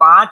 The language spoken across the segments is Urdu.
5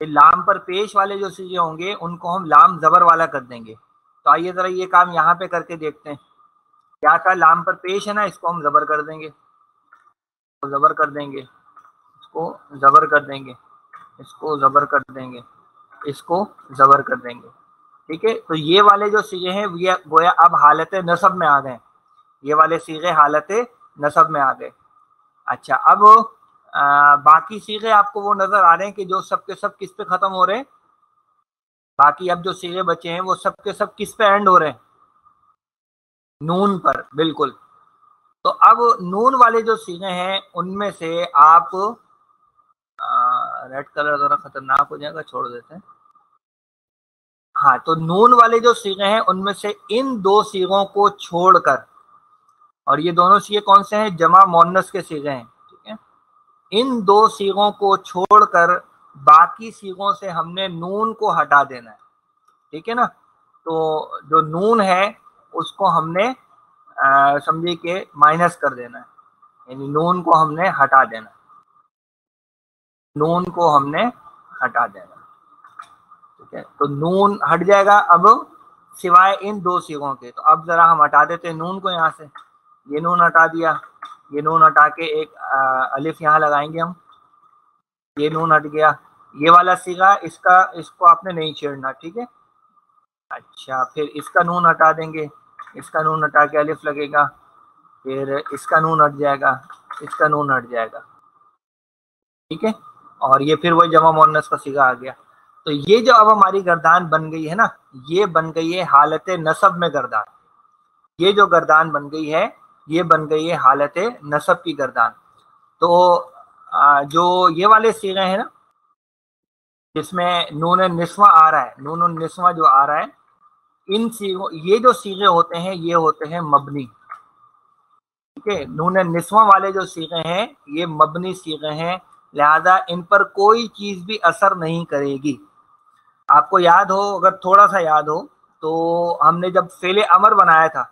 لام پر پیش والے جو سیغے ہوں گے ان کو ہم لام زبر والا کر دیں گے. تو آئیے ذرا یہ کام یہاں پہ کر کے دیکھتے ہیں. کیا تھا؟ لام پر پیش ہے نا، اس کو ہم زبر کر دیں گے، زبر کر دیں گے، اس کو زبر کر دیں گے، اس کو زبر کر دیں گے، اس کو زبر کر دیں گے. ٹھیک ہے، تو یہ والے جو سیغے ہیں یہ گویا اب حالت نصب میں آ گئے. یہ والے سیغے حالت نصب میں آ گئے. اچھا، اب باقی سیغے آپ کو وہ نظر آ رہے ہیں کہ جو سب کے سب کس پہ ختم ہو رہے ہیں؟ باقی اب جو سیغے بچے ہیں وہ سب کے سب کس پہ اینڈ ہو رہے ہیں؟ نون پر. بالکل. تو اب نون والے جو سیغے ہیں ان میں سے آپ ریڈ کلر ذرا خطرناک ہو جائے گا، چھوڑ دیتے ہیں. ہاں، تو نون والے جو سیغے ہیں ان میں سے ان دو سیغوں کو چھوڑ کر، اور یہ دونوں سیغے کون سے ہیں؟ جمع مؤنث کے سیغے ہیں. ٹھیک ہے، ان دو سیغوں کو چھوڑ کر باقی سیغوں سے ہم نے نون کو ہٹا دینا ہے. ٹھیک ہے نا. تو جو نون ہے اس کو ہم نے سمجھے کہ مائنس کر دینا ہے، یعنی نون کو ہم نے ہٹا دینا، نون کو ہم نے ہٹا دینا. ٹھیک ہے، تو نون ہٹ جائے گا اب سوائے ان دو سیغوں کے. تو اب ذرا ہم ہٹا دیتے ہیں نون کو یہاں سے. یہ نون ہٹا دیا، یہ نون ہٹا کے ایک الف یہاں لگائیں گے ہم. یہ نون ہٹ گیا. یہ والا سیغہ اس کو آپ نے نہیں چھیڑنا. ٹھیک ہے. اچھا، پھر اس کا نون ہٹا دیں گے، اس کا نون ہٹا کے الف لگے گا، پھر اس کا نون ہٹ جائے گا، اس کا نون ہٹ جائے گا. ٹھیک ہے، اور یہ پھر وہی جمع مؤنث کا صیغہ آ گیا. تو یہ جو اب ہماری گردان بن گئی ہے نا، یہ بن گئی ہے حالت نصب میں گردان. یہ جو گردان بن گئی ہے یہ بن گئی ہے حالت نصب کی گردان. تو جو یہ والے صیغے ہیں نا جس میں نون نسواں آ رہا ہے، نون نسواں جو آ رہا ہے، ان سیغوں، یہ جو سیغے ہوتے ہیں یہ ہوتے ہیں مبنی. ٹھیک ہے، نون نسواں والے جو سیغے ہیں یہ مبنی سیغے ہیں، لہذا ان پر کوئی چیز بھی اثر نہیں کرے گی. آپ کو یاد ہو، اگر تھوڑا سا یاد ہو، تو ہم نے جب فعل امر بنایا تھا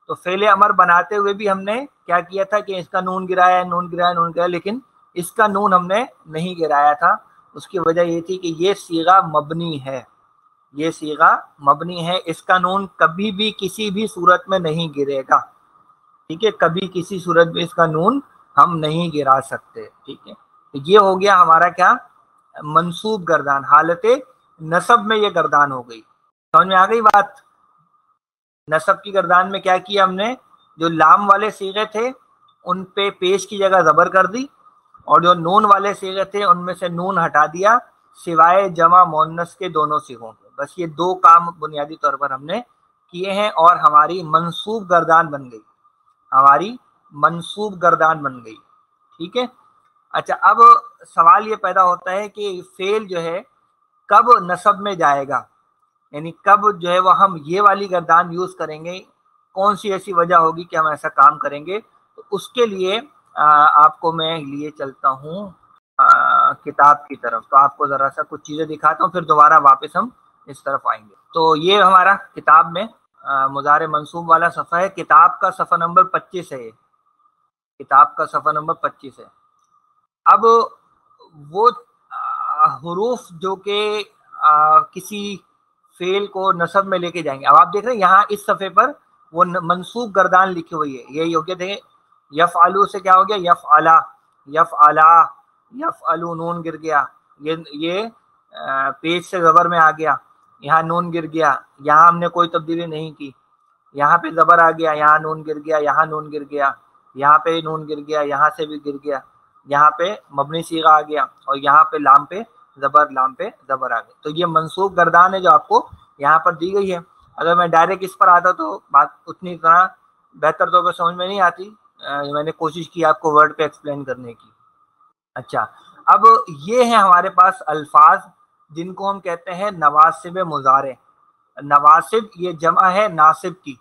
تو فعل امر بناتے ہوئے بھی ہم نے کیا کیا تھا کہ اس کا نون گرایا، نون گرایا، نون گرایا، لیکن اس کا نون ہم نے نہیں گرایا تھا. اس کی وجہ یہ تھی کہ یہ صیغہ مبنی ہے، یہ صیغہ مبنی ہے، اس کا نون کبھی بھی کسی بھی صورت میں نہیں گرے گا. ٹھیک ہے، کبھی کسی صورت میں اس کا نون ہم نہیں گرا سکتے. ٹھیک ہے، یہ ہو گیا ہمارا کیا؟ منصوب گردان. حالت نصب میں یہ گردان ہو گئی. سمجھ میں آ گئی بات؟ نصب کی گردان میں کیا کیا ہم نے؟ جو لام والے صیغے تھے ان پہ پیش کی جگہ زبر کر دی، اور جو نون والے صیغے تھے ان میں سے نون ہٹا دیا سوائے جمع مؤنث کے دونوں صیغوں کے. بس یہ دو کام بنیادی طور پر ہم نے کیے ہیں اور ہماری منصوب گردان بن گئی، ہماری منصوب گردان بن گئی. ٹھیک ہے. اچھا، اب سوال یہ پیدا ہوتا ہے کہ فعل جو ہے کب نصب میں جائے گا، یعنی کب جو ہے وہ ہم یہ والی گردان یوز کریں گے، کون سی ایسی وجہ ہوگی کہ ہم ایسا کام کریں گے. تو اس کے لیے آپ کو میں لیے چلتا ہوں کتاب کی طرف. تو آپ کو ذرا سا کچھ چیزیں دکھاتا ہوں، پھر دوبارہ واپس ہم اس طرف آئیں گے. تو یہ ہمارا کتاب میں مضارع منصوب والا صفحہ ہے. کتاب کا صفحہ نمبر 25 ہے، یہ کتاب کا صفحہ نمبر 25 ہے. اب وہ حروف جو کہ کسی فعل کو نصب میں لے کے جائیں گے، اب آپ دیکھ رہے ہیں یہاں اس صفحے پر وہ منصوب گردان لکھی ہوئی ہے. یہی ہو گیا، دیکھیں یفعلو سے کیا ہو گیا؟ یفعلا، یفعلا، یفعلو، نون گر گیا. یہ پیج سے زبر میں آ گیا، یہاں نون گر گیا، یہاں ہم نے کوئی تبدیلی نہیں کی. یہاں پہ زبر آ گیا، یہاں نون گر گیا، یہاں نون گر گیا، یہاں پہ نون گر گیا، یہاں سے بھی گر گیا، یہاں پہ مبنی صیغہ آ گیا، اور یہاں پہ لام پہ زبر، لام پہ زبر آ گیا. تو یہ منصوب گردان ہے جو آپ کو یہاں پر دی گئی ہے. اگر میں ڈائریکٹ اس پر آتا تو بات اتنی طرح بہتر طور پر سمجھ میں نہیں آتی. میں نے کوشش کی آپ کو ورڈ پہ ایکسپلین کرنے کی. اچھا، اب یہ ہیں ہمارے پاس الفاظ جن کو ہم کہتے ہیں نواسب مضارع. نواسب یہ جمع ہے ناصب کی.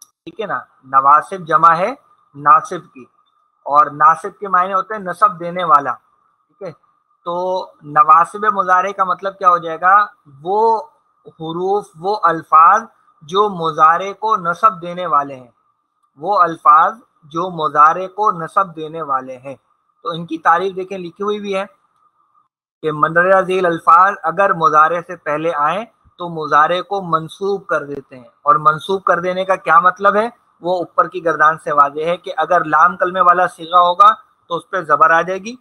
ٹھیک ہے نا، نواسب جمع ہے ناصب کی، اور ناصب کے معنی ہوتے ہیں نصب دینے والا. ٹھیک ہے، تو نواسب مضارع کا مطلب کیا ہو جائے گا؟ وہ حروف، وہ الفاظ جو مضارع کو نصب دینے والے ہیں، وہ الفاظ جو مضارع کو نصب دینے والے ہیں. تو ان کی تعریف دیکھیں، لکھی ہوئی بھی ہے کہ مندرجہ ذیل الفاظ اگر مضارع سے پہلے آئیں تو مضارع کو منصوب کر دیتے ہیں، اور منصوب کر دینے کا کیا مطلب ہے وہ اوپر کی گردان سے واضح ہے کہ اگر لام کلمے والا صیغہ ہوگا تو اس پہ زبر آ جائے گی،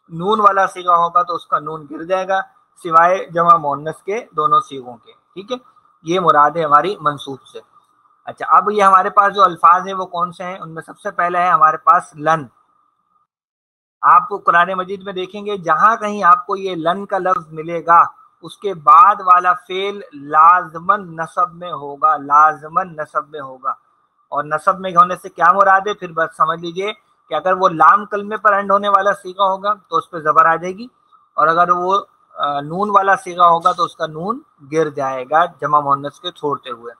نون والا صیغہ ہوگا تو اس کا نون گر جائے گا، سوائے جمع مؤنث کے دونوں صیغوں کے، ٹھیک ہے، یہ مراد ہے ہماری منصوب سے۔ اچھا، اب یہ ہمارے پاس جو الفاظ ہیں وہ کون سے ہیں؟ ان میں سب سے پہلے ہے ہمارے پاس لن۔ آپ کو قرآن مجید میں دیکھیں گے جہاں کہیں آپ کو یہ لن کا لفظ ملے گا اس کے بعد والا فعل لازمن نصب میں ہوگا، لازمن نصب میں ہوگا، اور نصب میں ہونے سے کیا مراد ہے پھر بس سمجھ لیجئے کہ اگر وہ لام کلمے پر اینڈ ہونے والا صیغہ ہوگا تو اس پہ زبر آ جائے گی، اور اگر وہ نون والا صیغہ ہوگا تو اس کا نون گر جائے گا جمع مؤنث کے چھوڑتے ہوئے۔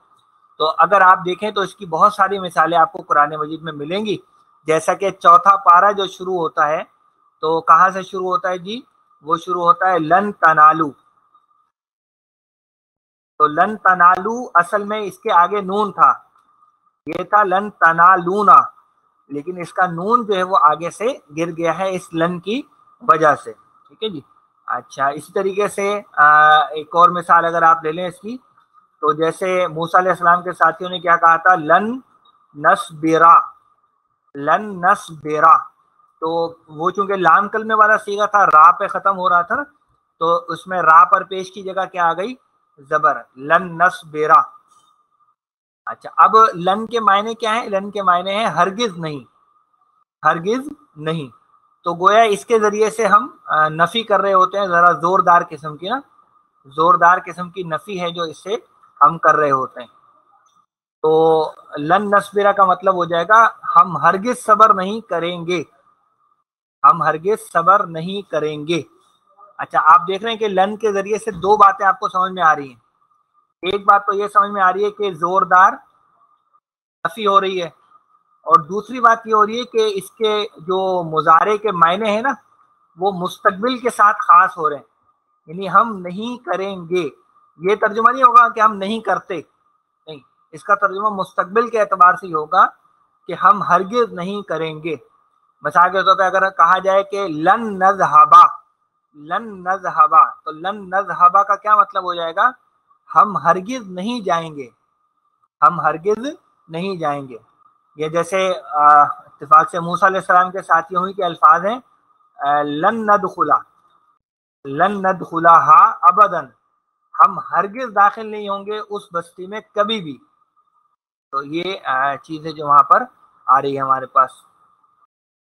تو اگر آپ دیکھیں تو اس کی بہت ساری مثالیں آپ کو قرآن مجید میں ملیں گی، جیسا کہ چوتھا پارہ جو شروع ہوتا ہے تو کہاں سے شروع ہوتا ہے جی؟ وہ شروع ہوتا ہے لن تنالو۔ تو لن تنالو اصل میں اس کے آگے نون تھا، یہ تھا لن تنالونا، لیکن اس کا نون جو ہے وہ آگے سے گر گیا ہے اس لن کی وجہ سے، ٹھیک ہے جی۔ اچھا، اسی طریقے سے ایک اور مثال اگر آپ لے لیں اس کی، تو جیسے موسیٰ علیہ السلام کے ساتھیوں نے کیا کہا تھا؟ لن نصبرا، لن نصبرا، تو وہ چونکہ لام کلمے والا صیغہ تھا، را پہ ختم ہو رہا تھا نا، تو اس میں را پر پیش کی جگہ کیا آ گئی؟ زبر، لن نصبرا۔ اچھا، اب لن کے معنی کیا ہیں؟ لن کے معنی ہیں ہرگز نہیں، ہرگز نہیں، تو گویا اس کے ذریعے سے ہم نفی کر رہے ہوتے ہیں، ذرا زوردار قسم کی نا، زوردار قسم کی نفی ہے جو اس سے ہم کر رہے ہوتے ہیں۔ تو لن نصبرا کا مطلب ہو جائے گا ہم ہرگز صبر نہیں کریں گے، ہم ہرگز صبر نہیں کریں گے۔ اچھا، آپ دیکھ رہے ہیں کہ لن کے ذریعے سے دو باتیں آپ کو سمجھ میں آ رہی ہیں۔ ایک بات تو یہ سمجھ میں آ رہی ہے کہ زوردار نفی ہو رہی ہے، اور دوسری بات یہ ہو رہی ہے کہ اس کے جو مضارع کے معنی ہیں نا وہ مستقبل کے ساتھ خاص ہو رہے ہیں، یعنی ہم نہیں کریں گے، یہ ترجمہ نہیں ہوگا کہ ہم نہیں کرتے، نہیں، اس کا ترجمہ مستقبل کے اعتبار سے ہوگا کہ ہم ہرگز نہیں کریں گے۔ مثال کے طور پہ اگر کہا جائے کہ لن نذهبا، لن نذهبا، تو لن نذهبا کا کیا مطلب ہو جائے گا؟ ہم ہرگز نہیں جائیں گے، ہم ہرگز نہیں جائیں گے۔ یہ جیسے اتفاق سے موسیٰ علیہ السلام کے ساتھیوں ہی کے الفاظ ہیں لن ندخلا، لن ندخلها ابدا، ہم ہرگز داخل نہیں ہوں گے اس بستی میں کبھی بھی۔ تو یہ چیزیں جو وہاں پر آ رہی ہے ہمارے پاس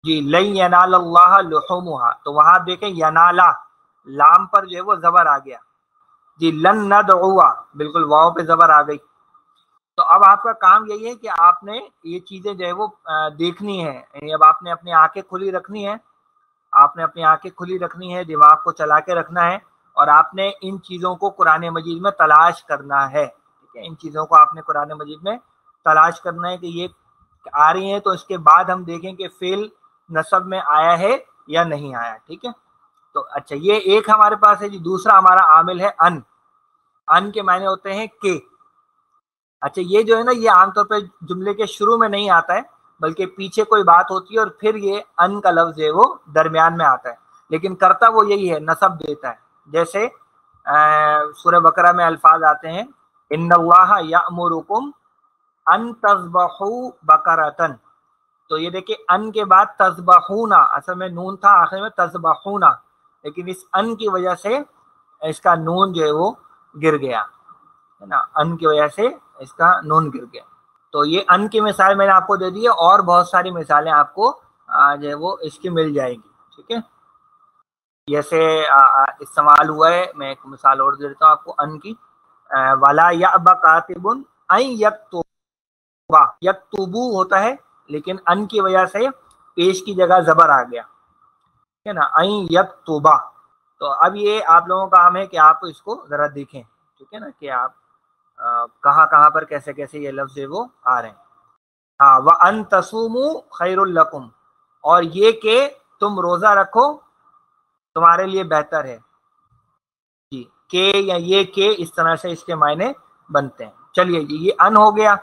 جی، لن ینال اللہ لحومها، تو وہاں دیکھیں ینالا، لام پر جو ہے وہ زبر آ گیا جی، لن ندعوا، بالکل واو پہ زبر آ گئی۔ تو اب آپ کا کام یہی ہے کہ آپ نے یہ چیزیں جو ہے وہ دیکھنی ہے، یعنی اب آپ نے اپنی آنکھیں کھلی رکھنی ہے، آپ نے اپنی آنکھیں کھلی رکھنی ہے، دماغ کو چلا کے رکھنا ہے، اور آپ نے ان چیزوں کو قرآن مجید میں تلاش کرنا ہے، ٹھیک ہے، ان چیزوں کو آپ نے قرآن مجید میں تلاش کرنا ہے کہ یہ آ رہی ہیں، تو اس کے بعد ہم دیکھیں کہ فعل نصب میں آیا ہے یا نہیں آیا، ٹھیک ہے۔ تو اچھا، یہ ایک ہمارے پاس ہے جی۔ دوسرا ہمارا عامل ہے ان، ان کے معنی ہوتے ہیں کہ۔ اچھا، یہ جو ہے نا یہ عام طور پہ جملے کے شروع میں نہیں آتا ہے، بلکہ پیچھے کوئی بات ہوتی ہے اور پھر یہ ان کا لفظ ہے وہ درمیان میں آتا ہے، لیکن کرتا وہ یہی ہے، نصب دیتا ہے۔ جیسے سورہ بقرہ میں الفاظ آتے ہیں ان اللہ یأمرکم ان تذبحوا بقرۃ، تو یہ دیکھیں ان کے بعد تذبحونا، اصل میں نون تھا آخر میں تذبحونا، لیکن اس ان کی وجہ سے اس کا نون جو ہے وہ گر گیا ہے نا، ان کی وجہ سے اس کا نون گر گیا۔ تو یہ ان کی مثال میں نے آپ کو دے دی ہے، اور بہت ساری مثالیں آپ کو جو ہے وہ اس کی مل جائے گی، ٹھیک ہے۔ جیسے استعمال ہوا ہے، میں ایک مثال اور دے دیتا ہوں آپ کو ان کی، وَلَا يَأْبَ كَاتِبٌ أَن يَكْتُبَ، یکتبو ہوتا ہے لیکن ان کی وجہ سے پیش کی جگہ زبر آ گیا، ٹھیک ہے نا، أَن يَكْتُبَ۔ تو اب یہ آپ لوگوں کا کام ہے کہ آپ اس کو ذرا دیکھیں، ٹھیک ہے نا، کہ آپ کہاں کہاں پر کیسے کیسے یہ لفظ ہے وہ آ رہے ہیں۔ ہاں، وَأَن تَصُومُوا خَيْرٌ لَكُمْ، اور یہ کہ تم روزہ رکھو تمہارے لیے بہتر ہے جی، کہ یا یہ کہ اس طرح سے اس کے معنی بنتے ہیں۔ چلیے جی، یہ ان ہو گیا۔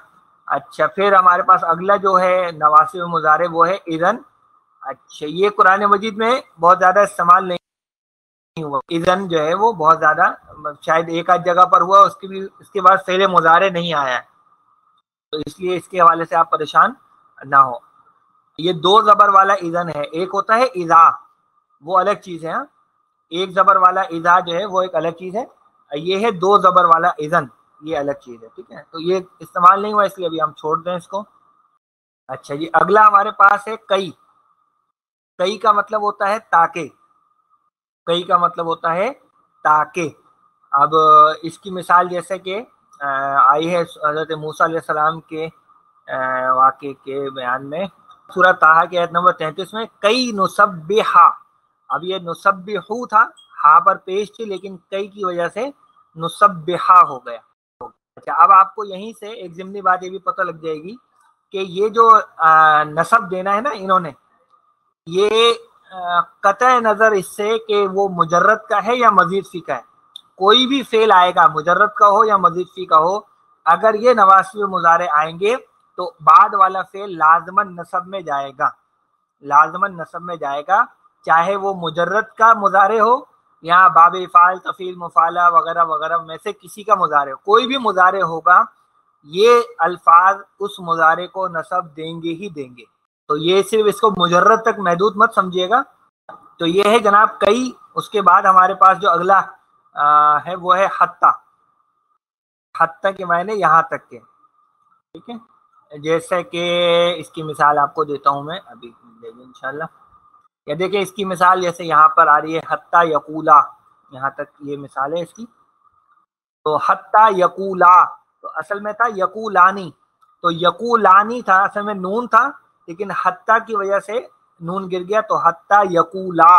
اچھا، پھر ہمارے پاس اگلا جو ہے نواسب مضارع وہ ہے اذن۔ اچھا، یہ قرآن مجید میں بہت زیادہ استعمال نہیں ہوا. اذن جو ہے وہ بہت زیادہ شاید ایک آدھ جگہ پر ہوا, اس کے بعد فعل مضارع نہیں آیا ہے, تو اس لیے اس کے حوالے سے آپ پریشان نہ ہو. یہ دو زبر والا اذن ہے, ایک ہوتا ہے اذا, وہ الگ چیز ہے. ایک زبر والا اذا جو ہے وہ ایک الگ چیز ہے, یہ ہے دو زبر والا اذن, یہ الگ چیز ہے. ٹھیک ہے, تو یہ استعمال نہیں ہوا اس لیے ابھی ہم چھوڑ دیں اس کو. اچھا جی, اگلا ہمارے پاس ہے کئی. کئی کا مطلب ہوتا ہے تاکہ, کئی کا مطلب ہوتا ہے تاکہ. اب اس کی مثال جیسے کہ آئی ہے حضرت موسیٰ علیہ السلام کے واقعے کے بیان میں سورہ طٰہٰ کی آیت نمبر 33 میں, کئی نسبحا. اب یہ نسبحو تھا, ہاں پر پیش تھی, لیکن کئی کی وجہ سے نسبحا ہو گیا. اچھا, اب آپ کو یہیں سے ایک ضمنی بات یہ بھی پتہ لگ جائے گی کہ یہ جو نسب دینا ہے نا انہوں نے, یہ قطع نظر اس سے کہ وہ مجرد کا ہے یا مزید فی کا ہے, کوئی بھی فعل آئے گا مجرد کا ہو یا مزید فی کا ہو, اگر یہ نواصب مضارع آئیں گے تو بعد والا فعل لازماً نصب میں جائے گا, لازماً نصب میں جائے گا, چاہے وہ مجرد کا مضارع ہو یا باب افعال تفعیل مفعلہ وغیرہ وغیرہ میں سے کسی کا مضارع ہو, کوئی بھی مضارع ہوگا یہ الفاظ اس مضارع کو نصب دیں گے ہی دیں گے. تو یہ صرف اس کو مجرد تک محدود مت سمجھیے گا. تو یہ ہے جناب کئی. اس کے بعد ہمارے پاس جو اگلا ہے وہ ہے حتی. حتی کے معنی یہاں تک کے. ٹھیک ہے, جیسے کہ اس کی مثال آپ کو دیتا ہوں میں ابھی انشاءاللہ. یا دیکھیں اس کی مثال جیسے یہاں پر آ رہی ہے حتی یقولا, یہاں تک یہ مثال ہے اس کی. تو حتی یقولا تو اصل میں تھا یقولانی, تو یقولانی تھا اصل میں نون تھا, لیکن حتی کی وجہ سے نون گر گیا, تو حتی یقولا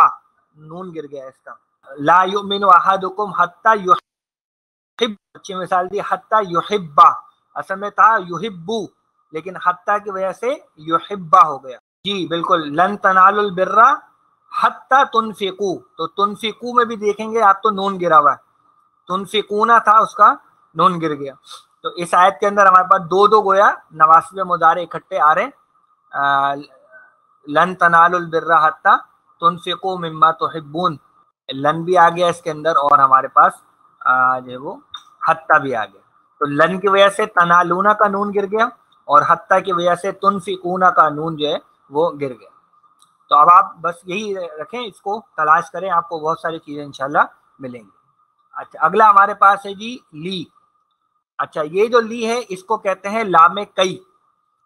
نون گر گیا اس کا. لا یؤمن احدکم حتی یحب, اچھی مثال دی, حتی یحبا, اصل میں تھا یحبو, لیکن حتی کی وجہ سے یحبا ہو گیا. جی بالکل, لن تنالوا البر حتی تنفقوا, تو تنفقوا میں بھی دیکھیں گے آپ تو نون گرا ہوا ہے, تنفقونا تھا اس کا نون گر گیا. تو اس آیت کے اندر ہمارے پاس دو گویا نواصب مضارع اکٹھے آ رہے ہیں, لن تنالوا البر حتی تنفقوا مما تحبون, لن بھی آ گیا اس کے اندر, اور ہمارے پاس جو ہے وہ حتی بھی آ گیا. تو لن کی وجہ سے تنالونا کا نون گر گیا, اور حتی کی وجہ سے تنفقونا کا نون جو ہے وہ گر گیا. تو اب آپ بس یہی رکھیں, اس کو تلاش کریں, آپ کو بہت ساری چیزیں انشاءاللہ ملیں گی. اچھا, اگلا ہمارے پاس ہے جی لی. اچھا, یہ جو لی ہے اس کو کہتے ہیں لام کئی.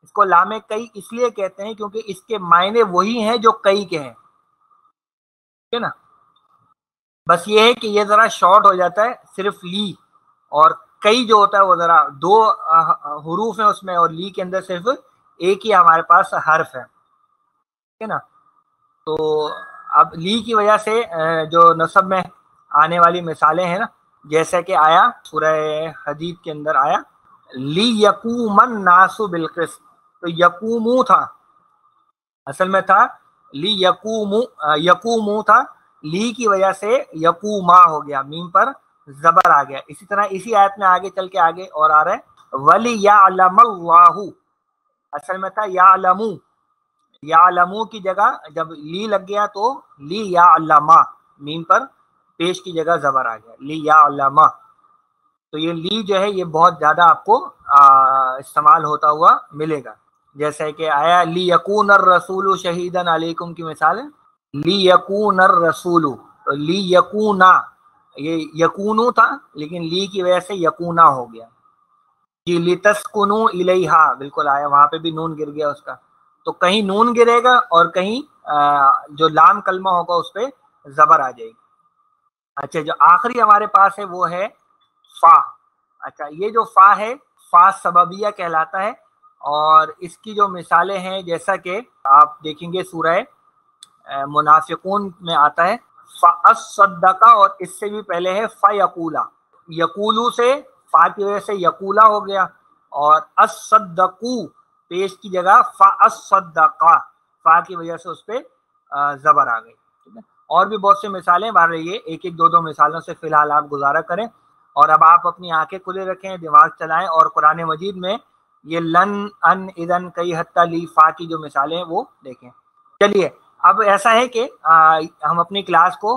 اس کو لام کئی اس لیے کہتے ہیں کیونکہ اس کے معنی وہی ہیں جو کئی کے ہیں. ٹھیک ہے نا, بس یہ ہے کہ یہ ذرا شارٹ ہو جاتا ہے, صرف لی, اور کئی جو ہوتا ہے وہ ذرا دو حروف ہیں اس میں, اور لی کے اندر صرف ایک ہی ہمارے پاس حرف ہے. ٹھیک ہے نا, تو اب لی کی وجہ سے جو نصب میں آنے والی مثالیں ہیں نا, جیسے کہ آیا سورہ حدید کے اندر آیا لی یقوم الناس بالقسط, تو یقومو تھا, اصل میں تھا لی یقومو تھا, لی کی وجہ سے یقوما ہو گیا, میم پر زبر آ گیا. اسی طرح اسی آیت میں آگے چل کے آگے اور آ رہا ہے وَلِيَعْلَمَ اللَّهُ, اصل میں تھا یعلمو, یعلمو کی جگہ جب لی لگ گیا تو لی یعلما, میم پر پیش کی جگہ زبر آ گیا, لی یعلما. تو یہ لی جو ہے یہ بہت زیادہ آپ کو استعمال ہوتا ہوا ملے گا. جیسے کہ آیا لیکون الرسول شہیدا علیکم کی مثال ہے, لیکون الرسول, تو لی یکونا, یہ یکونو تھا لیکن لی کی وجہ سے یکونا ہو گیا. جی لتسکنو الیہا, بالکل آیا, وہاں پہ بھی نون گر گیا اس کا. تو کہیں نون گرے گا اور کہیں جو لام کلمہ ہوگا اس پہ زبر آ جائے گی. اچھا, جو آخری ہمارے پاس ہے وہ ہے فا. اچھا, یہ جو فا ہے فا سببیہ کہلاتا ہے, اور اس کی جو مثالیں ہیں جیسا کہ آپ دیکھیں گے سورہ منافقون میں آتا ہے فَأَصَّدَّقَ, اور اس سے بھی پہلے ہے فَيَقُولَ, یقولو سے فا کی وجہ سے یقولا ہو گیا, اور اصدقو پیش کی جگہ فَأَصَّدَّقَ, فا کی وجہ سے اس پہ زبر آ گئی. ٹھیک ہے, اور بھی بہت سی مثالیں بار رہی ہے, ایک ایک دو مثالوں سے فی الحال آپ گزارا کریں, اور اب آپ اپنی آنکھیں کھلے رکھیں, دماغ چلائیں, اور قرآن مجید میں یہ لن ان اذن کئی حتی لی فا کی جو مثالیں ہیں وہ دیکھیں. چلیے, اب ایسا ہے کہ ہم اپنی کلاس کو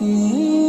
Mm-hmm.